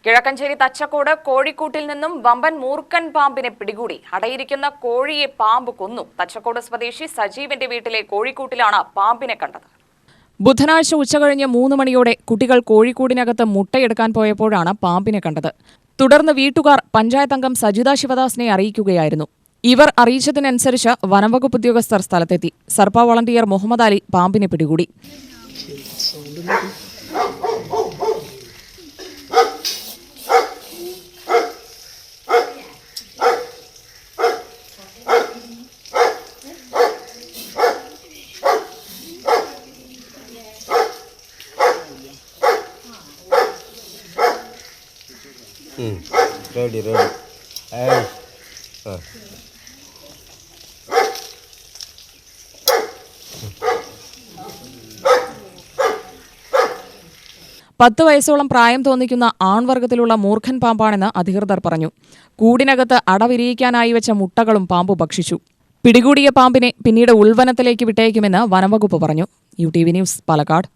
കിഴക്കഞ്ചേരി തച്ചക്കോട് കോഴിക്കൂട്ടിൽ നിന്നും വമ്പൻ മൂർഖൻ പാമ്പിനെ പിടികൂടി. അടയിരിക്കുന്ന കോഴിയെ പാമ്പ് കൊന്നു. തച്ചക്കോട് സ്വദേശി സജീവിന്റെ വീട്ടിലെ കോഴിക്കൂട്ടിലാണ് പാമ്പിനെ കണ്ടത്. ബുധനാഴ്ച ഉച്ചകഴിഞ്ഞ് 3 മണിയോടെ കുട്ടികൾ കോഴിക്കൂടിനകത്ത് മുട്ടയെടുക്കാൻ പോയപ്പോഴാണ് പാമ്പിനെ കണ്ടത്. തുടർന്ന് വീട്ടുകാർ പഞ്ചായത്ത് അംഗം സജിത ശിവദാസിനെ അറിയിക്കുകയായിരുന്നു. ഇവർ അറിയിച്ചതിനനുസരിച്ച് വനംവകുപ്പ് ഉദ്യോഗസ്ഥർ സ്ഥലത്തെത്തി. സർപ്പ വളണ്ടിയർ മുഹമ്മദ് അലി പാമ്പിനെ പിടികൂടി. Ready. Hey. 10 വയസ്സോളം പ്രായം തോന്നിക്കുന്ന ആൺവർഗത്തിലുള്ള മൂർഖൻ പാമ്പാണെന്ന് അധികൃതർ പറഞ്ഞു. കൂടിനകത്ത് അടവിരിയിക്കാനായി വെച്ച മുട്ടകളും പാമ്പ് ഭക്ഷിച്ചു. പിടികൂടിയ പാമ്പിനെ പിന്നീട് ഉൾവനത്തിലേക്ക് വിട്ടയക്കുമെന്ന് വനംവകുപ്പ് പറഞ്ഞു. UTV news, Palakkad.